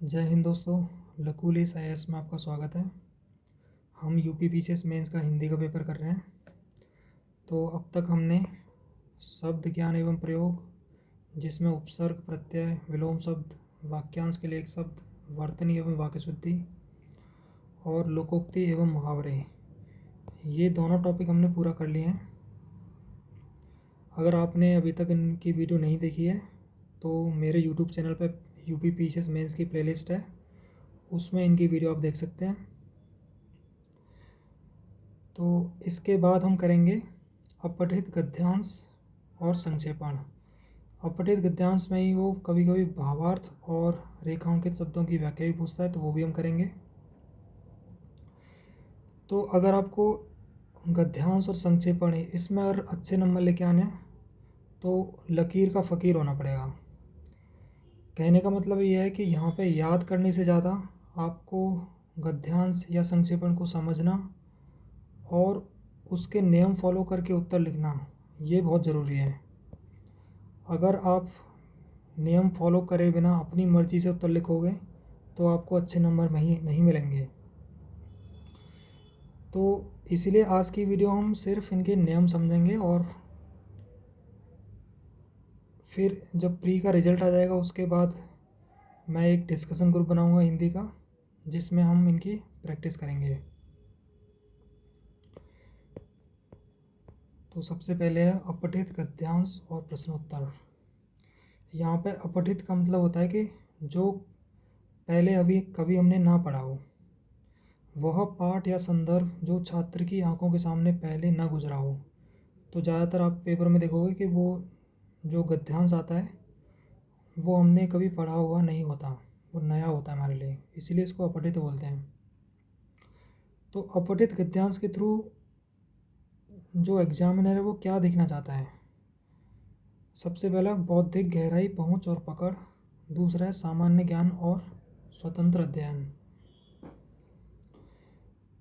जय हिंद दोस्तों। लकूलेस IAS में आपका स्वागत है। हम यूपी पीसीएस मेंस का हिंदी का पेपर कर रहे हैं। तो अब तक हमने शब्द ज्ञान एवं प्रयोग, जिसमें उपसर्ग, प्रत्यय, विलोम शब्द, वाक्यांश के लिए एक शब्द, वर्तनी एवं वाक्य शुद्धि और लोकोक्ति एवं मुहावरे, ये दोनों टॉपिक हमने पूरा कर लिए हैं। अगर आपने अभी तक इनकी वीडियो नहीं देखी है तो मेरे यूट्यूब चैनल पर यूपी पीसीएस मेंस की प्लेलिस्ट है, उसमें इनकी वीडियो आप देख सकते हैं। तो इसके बाद हम करेंगे अपठित गद्यांश और संक्षेपण। अपठित गद्यांश में ही वो कभी कभी भावार्थ और रेखांकित शब्दों की व्याख्या भी पूछता है, तो वो भी हम करेंगे। तो अगर आपको गद्यांश और संक्षेपण है इसमें अगर अच्छे नंबर लेके आने हैं तो लकीर का फ़कीर होना पड़ेगा। कहने का मतलब ये है कि यहाँ पे याद करने से ज़्यादा आपको गद्यांश या संक्षेपण को समझना और उसके नियम फॉलो करके उत्तर लिखना, ये बहुत ज़रूरी है। अगर आप नियम फॉलो करे बिना अपनी मर्ज़ी से उत्तर लिखोगे तो आपको अच्छे नंबर नहीं मिलेंगे। तो इसीलिए आज की वीडियो हम सिर्फ इनके नियम समझेंगे और फिर जब प्री का रिज़ल्ट आ जाएगा उसके बाद मैं एक डिस्कशन ग्रुप बनाऊंगा हिंदी का, जिसमें हम इनकी प्रैक्टिस करेंगे। तो सबसे पहले है अपठित गद्यांश और प्रश्नोत्तर। यहाँ पे अपठित का मतलब होता है कि जो पहले अभी कभी हमने ना पढ़ा हो, वह पाठ या संदर्भ जो छात्र की आंखों के सामने पहले ना गुजरा हो। तो ज़्यादातर आप पेपर में देखोगे कि वो जो गद्यांश आता है वो हमने कभी पढ़ा हुआ नहीं होता, वो नया होता है हमारे लिए, इसीलिए इसको अपठित बोलते हैं। तो अपठित गद्यांश के थ्रू जो एग्जामिनर है वो क्या देखना चाहता है? सबसे पहला बौद्धिक गहराई, पहुंच और पकड़। दूसरा है सामान्य ज्ञान और स्वतंत्र अध्ययन।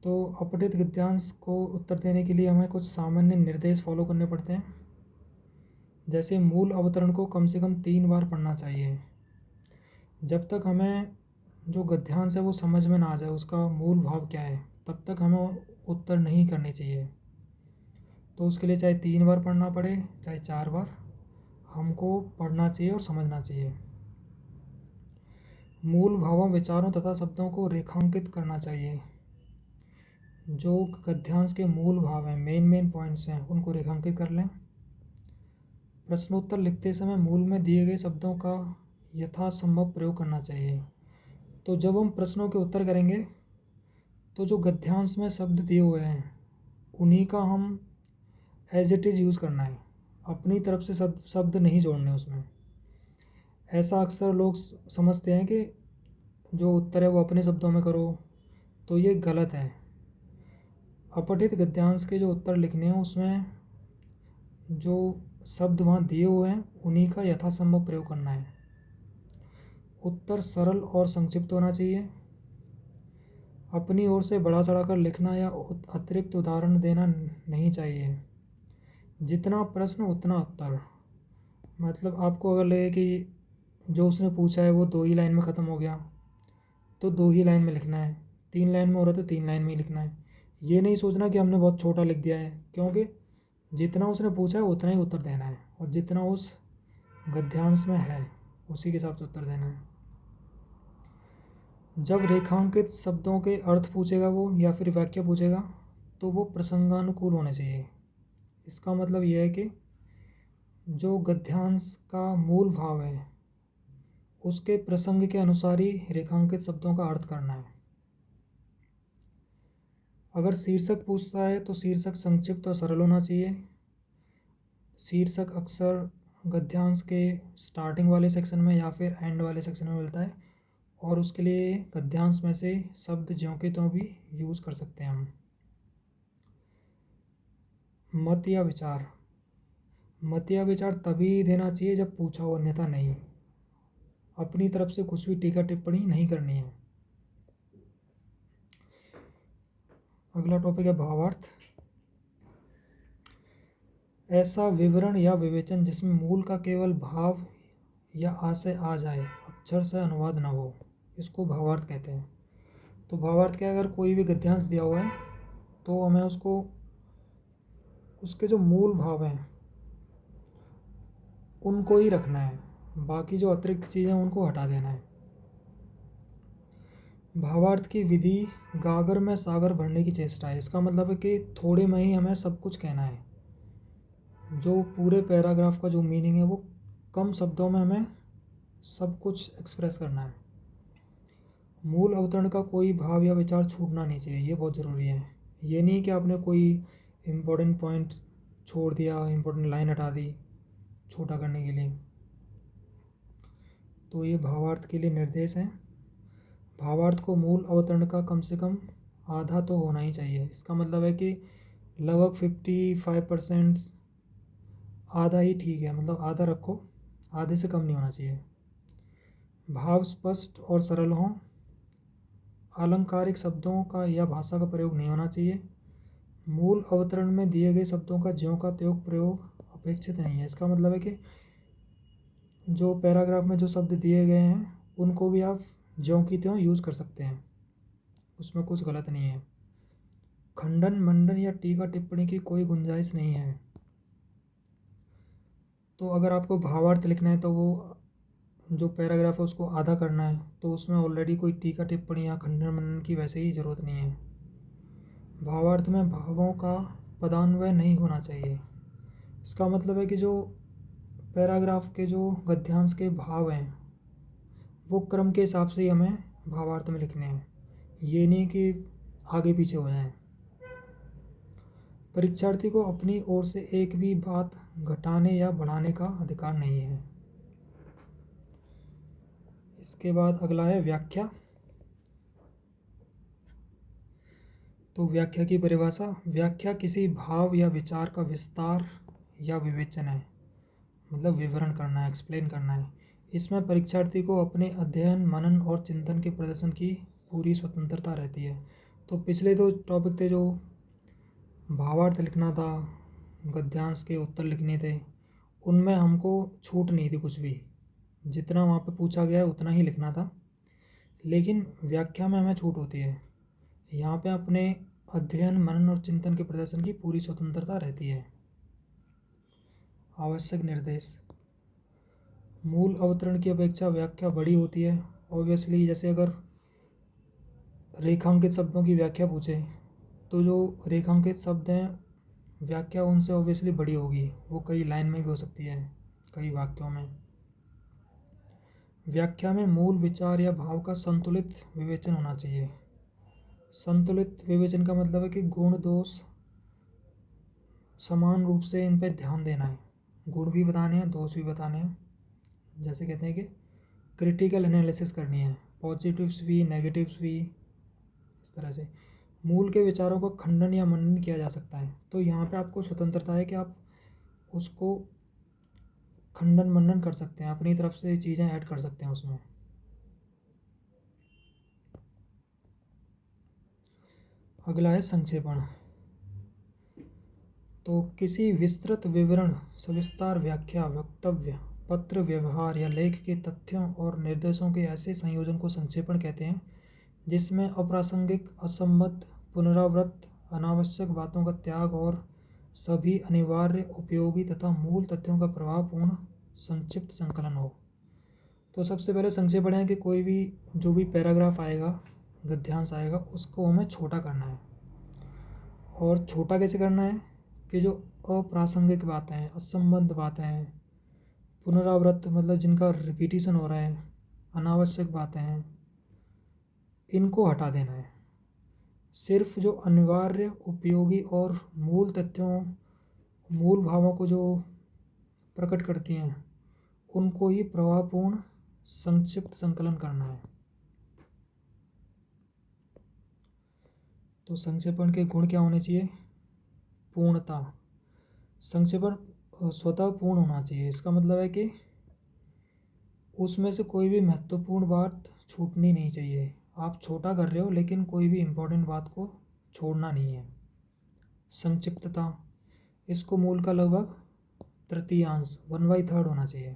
तो अपठित गद्यांश को उत्तर देने के लिए हमें कुछ सामान्य निर्देश फॉलो करने पड़ते हैं। जैसे मूल अवतरण को कम से कम 3 बार पढ़ना चाहिए। जब तक हमें जो गद्यांश है वो समझ में ना आ जाए उसका मूल भाव क्या है, तब तक हमें उत्तर नहीं करने चाहिए। तो उसके लिए चाहे 3 बार पढ़ना पड़े चाहे 4 बार, हमको पढ़ना चाहिए और समझना चाहिए। मूल भावों, विचारों तथा शब्दों को रेखांकित करना चाहिए। जो गद्यांश के मूल भाव हैं, मेन पॉइंट्स हैं, उनको रेखांकित कर लें। प्रश्नोत्तर लिखते समय मूल में दिए गए शब्दों का यथासंभव प्रयोग करना चाहिए। तो जब हम प्रश्नों के उत्तर करेंगे तो जो गद्यांश में शब्द दिए हुए हैं उन्हीं का हम एज इट इज़ यूज़ करना है, अपनी तरफ से शब्द नहीं जोड़ने उसमें। ऐसा अक्सर लोग समझते हैं कि जो उत्तर है वो अपने शब्दों में करो, तो ये गलत है। अपठित गद्यांश के जो उत्तर लिखने हैं उसमें जो शब्द वहाँ दिए हुए हैं उन्हीं का यथासंभव प्रयोग करना है। उत्तर सरल और संक्षिप्त होना चाहिए। अपनी ओर से बढ़ा चढ़ाकर लिखना या अतिरिक्त उदाहरण देना नहीं चाहिए। जितना प्रश्न उतना उत्तर। मतलब आपको अगर लगे कि जो उसने पूछा है वो 2 ही लाइन में ख़त्म हो गया तो 2 ही लाइन में लिखना है, 3 लाइन में हो रहा है तो 3 लाइन में ही लिखना है। ये नहीं सोचना कि हमने बहुत छोटा लिख दिया है, क्योंकि जितना उसने पूछा है उतना ही उत्तर देना है और जितना उस गद्यांश में है उसी के हिसाब से उत्तर देना है। जब रेखांकित शब्दों के अर्थ पूछेगा वो या फिर वाक्य पूछेगा तो वो प्रसंगानुकूल होने चाहिए। इसका मतलब यह है कि जो गद्यांश का मूल भाव है उसके प्रसंग के अनुसार ही रेखांकित शब्दों का अर्थ करना है। अगर शीर्षक पूछता है तो शीर्षक संक्षिप्त और सरल होना चाहिए। शीर्षक अक्सर गद्यांश के स्टार्टिंग वाले सेक्शन में या फिर एंड वाले सेक्शन में मिलता है और उसके लिए गद्यांश में से शब्द ज्यों के त्यों भी यूज़ कर सकते हैं हम। मत या विचार। मत या विचार तभी देना चाहिए जब पूछा हो, अन्यथा नहीं। अपनी तरफ से कुछ भी टीका टिप्पणी नहीं करनी है। अगला टॉपिक है भावार्थ। ऐसा विवरण या विवेचन जिसमें मूल का केवल भाव या आशय आ जाए, अक्षर से अनुवाद न हो। इसको भावार्थ कहते हैं। तो भावार्थ क्या है, अगर कोई भी गद्यांश दिया हुआ है तो हमें उसको उसके जो मूल भाव हैं उनको ही रखना है, बाकी जो अतिरिक्त चीज़ें हैं उनको हटा देना है। भावार्थ की विधि गागर में सागर भरने की चेष्टा है। इसका मतलब है कि थोड़े में ही हमें सब कुछ कहना है। जो पूरे पैराग्राफ का जो मीनिंग है वो कम शब्दों में हमें सब कुछ एक्सप्रेस करना है। मूल अवतरण का कोई भाव या विचार छूटना नहीं चाहिए, ये बहुत ज़रूरी है। ये नहीं कि आपने कोई इम्पोर्टेंट पॉइंट छोड़ दिया, इम्पोर्टेंट लाइन हटा दी छोटा करने के लिए। तो ये भावार्थ के लिए निर्देश हैं। भावार्थ को मूल अवतरण का कम से कम आधा तो होना ही चाहिए। इसका मतलब है कि लगभग 55%, आधा ही ठीक है, मतलब आधा रखो, आधे से कम नहीं होना चाहिए। भाव स्पष्ट और सरल हों। अलंकारिक शब्दों का या भाषा का प्रयोग नहीं होना चाहिए। मूल अवतरण में दिए गए शब्दों का ज्यों का त्यों प्रयोग अपेक्षित नहीं है। इसका मतलब है कि जो पैराग्राफ में जो शब्द दिए गए हैं उनको भी आप ज्यों की त्यों यूज़ कर सकते हैं, उसमें कुछ गलत नहीं है। खंडन मंडन या टीका टिप्पणी की कोई गुंजाइश नहीं है। तो अगर आपको भावार्थ लिखना है तो वो जो पैराग्राफ है उसको आधा करना है, तो उसमें ऑलरेडी कोई टीका टिप्पणी या खंडन मंडन की वैसे ही ज़रूरत नहीं है। भावार्थ में भावों का पदान्वय नहीं होना चाहिए। इसका मतलब है कि जो पैराग्राफ के जो गद्यांश के भाव हैं वो क्रम के हिसाब से ही हमें भावार्थ में लिखने हैं, ये नहीं कि आगे पीछे हो जाएं। परीक्षार्थी को अपनी ओर से एक भी बात घटाने या बढ़ाने का अधिकार नहीं है। इसके बाद अगला है व्याख्या। तो व्याख्या की परिभाषा, व्याख्या किसी भाव या विचार का विस्तार या विवेचन है, मतलब विवरण करना है, एक्सप्लेन करना है। इसमें परीक्षार्थी को अपने अध्ययन मनन और चिंतन के प्रदर्शन की पूरी स्वतंत्रता रहती है। तो पिछले दो टॉपिक थे, जो भावार्थ लिखना था, गद्यांश के उत्तर लिखने थे, उनमें हमको छूट नहीं थी कुछ भी, जितना वहाँ पे पूछा गया है उतना ही लिखना था। लेकिन व्याख्या में हमें छूट होती है। यहाँ पे अपने अध्ययन मनन और चिंतन के प्रदर्शन की पूरी स्वतंत्रता रहती है। आवश्यक निर्देश, मूल अवतरण की अपेक्षा व्याख्या बड़ी होती है। ऑब्वियसली, जैसे अगर रेखांकित शब्दों की व्याख्या पूछे तो जो रेखांकित शब्द हैं व्याख्या उनसे ऑब्वियसली बड़ी होगी, वो कई लाइन में भी हो सकती है, कई वाक्यों में। व्याख्या में मूल विचार या भाव का संतुलित विवेचन होना चाहिए। संतुलित विवेचन का मतलब है कि गुण दोष समान रूप से इन पर ध्यान देना है, गुण भी बताने हैं, दोष भी बताने हैं। जैसे कहते हैं कि क्रिटिकल एनालिसिस करनी है, पॉजिटिव्स भी नेगेटिव्स भी, इस तरह से। मूल के विचारों को खंडन या मनन किया जा सकता है। तो यहाँ पे आपको स्वतंत्रता है कि आप उसको खंडन मनन कर सकते हैं, अपनी तरफ से चीज़ें ऐड कर सकते हैं उसमें। अगला है संक्षेपण। तो किसी विस्तृत विवरण, सविस्तार व्याख्या, वक्तव्य, पत्र व्यवहार या लेख के तथ्यों और निर्देशों के ऐसे संयोजन को संक्षेपण कहते हैं जिसमें अप्रासंगिक, असंबद्ध, पुनरावृत्त, अनावश्यक बातों का त्याग और सभी अनिवार्य, उपयोगी तथा मूल तथ्यों का प्रभावपूर्ण संक्षिप्त संकलन हो। तो सबसे पहले संक्षेपण है कि कोई भी जो भी पैराग्राफ आएगा, गद्यांश आएगा, उसको हमें छोटा करना है। और छोटा कैसे करना है कि जो अप्रासंगिक बातें हैं, असंबद्ध बातें हैं, पुनरावृत्त मतलब जिनका रिपीटिशन हो रहा है, अनावश्यक बातें हैं, इनको हटा देना है। सिर्फ जो अनिवार्य, उपयोगी और मूल तथ्यों, मूल भावों को जो प्रकट करती हैं उनको ही प्रभावपूर्ण संक्षिप्त संकलन करना है। तो संक्षेपण के गुण क्या होने चाहिए? पूर्णता। संक्षेपण स्वतः पूर्ण होना चाहिए। इसका मतलब है कि उसमें से कोई भी महत्वपूर्ण बात छूटनी नहीं चाहिए। आप छोटा कर रहे हो लेकिन कोई भी इम्पोर्टेंट बात को छोड़ना नहीं है। संक्षिप्तता, इसको मूल का लगभग तृतीयांश, 1/3 होना चाहिए।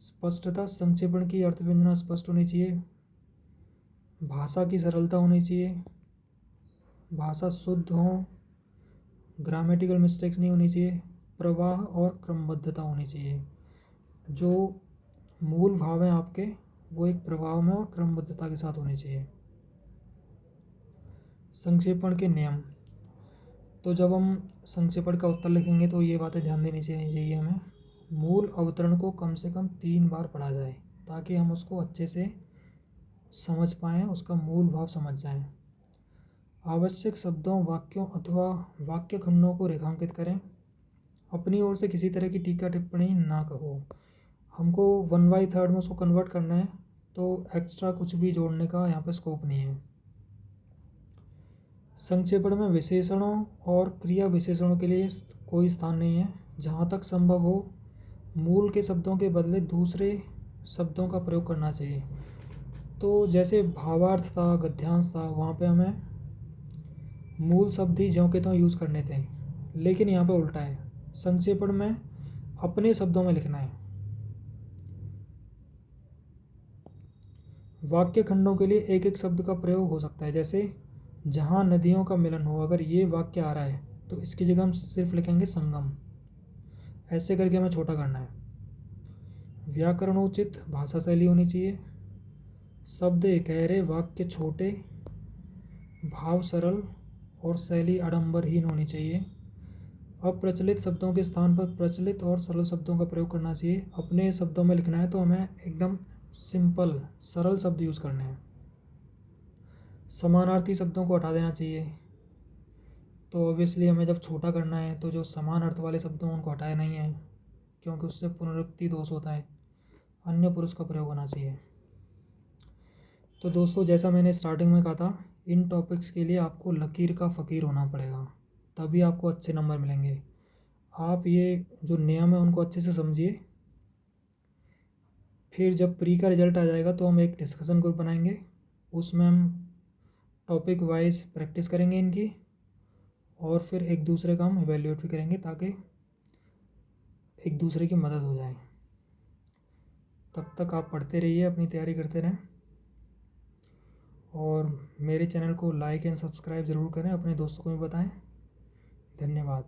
स्पष्टता, संक्षेपण की अर्थव्यंजना स्पष्ट होनी चाहिए। भाषा की सरलता होनी चाहिए, भाषा शुद्ध हो, ग्रामेटिकल मिस्टेक्स नहीं होनी चाहिए, प्रवाह और क्रमबद्धता होनी चाहिए। जो मूल भाव हैं आपके वो एक प्रवाह में और क्रमबद्धता के साथ होने चाहिए। संक्षेपण के नियम, तो जब हम संक्षेपण का उत्तर लिखेंगे तो ये बातें ध्यान देनी चाहिए हमें। मूल अवतरण को कम से कम 3 बार पढ़ा जाए ताकि हम उसको अच्छे से समझ पाएँ, उसका मूल भाव समझ जाएं। आवश्यक शब्दों, वाक्यों अथवा वाक्य खंडों को रेखांकित करें। अपनी ओर से किसी तरह की टीका टिप्पणी ना कहो। हमको 1/3 में उसको कन्वर्ट करना है, तो एक्स्ट्रा कुछ भी जोड़ने का यहाँ पे स्कोप नहीं है। संक्षेपण में विशेषणों और क्रिया विशेषणों के लिए कोई स्थान नहीं है। जहाँ तक संभव हो मूल के शब्दों के बदले दूसरे शब्दों का प्रयोग करना चाहिए। तो जैसे भावार्थ था, गद्यांश था, वहाँ पे हमें मूल शब्द ही ज्यों के त्यों यूज़ करने थे, लेकिन यहाँ पे उल्टा है। संक्षेपण में अपने शब्दों में लिखना है। वाक्य खंडों के लिए एक एक शब्द का प्रयोग हो सकता है, जैसे जहाँ नदियों का मिलन हो, अगर ये वाक्य आ रहा है तो इसकी जगह हम सिर्फ लिखेंगे संगम। ऐसे करके हमें छोटा करना है। व्याकरणोचित भाषा शैली होनी चाहिए। शब्द एकहरे, वाक्य छोटे, भाव सरल और शैली आडंबरहीन होनी चाहिए। अप्रचलित शब्दों के स्थान पर प्रचलित और सरल शब्दों का प्रयोग करना चाहिए। अपने शब्दों में लिखना है तो हमें एकदम सिंपल सरल शब्द यूज़ करने हैं। समानार्थी शब्दों को हटा देना चाहिए। तो ऑब्वियसली हमें जब छोटा करना है तो जो समान अर्थ वाले शब्द हैं उनको हटाया नहीं है, क्योंकि उससे पुनरुक्ति दोष होता है। अन्य पुरुष का प्रयोग होना चाहिए। तो दोस्तों, जैसा मैंने स्टार्टिंग में कहा था, इन टॉपिक्स के लिए आपको लकीर का फ़कीर होना पड़ेगा, तभी आपको अच्छे नंबर मिलेंगे। आप ये जो नियम है उनको अच्छे से समझिए। फिर जब प्री का रिजल्ट आ जाएगा तो हम एक डिस्कशन ग्रुप बनाएंगे, उसमें हम टॉपिक वाइज प्रैक्टिस करेंगे इनकी, और फिर एक दूसरे का हम इवेल्यूएट भी करेंगे ताकि एक दूसरे की मदद हो जाए। तब तक आप पढ़ते रहिए, अपनी तैयारी करते रहें, और मेरे चैनल को लाइक एंड सब्सक्राइब ज़रूर करें, अपने दोस्तों को भी बताएं। धन्यवाद।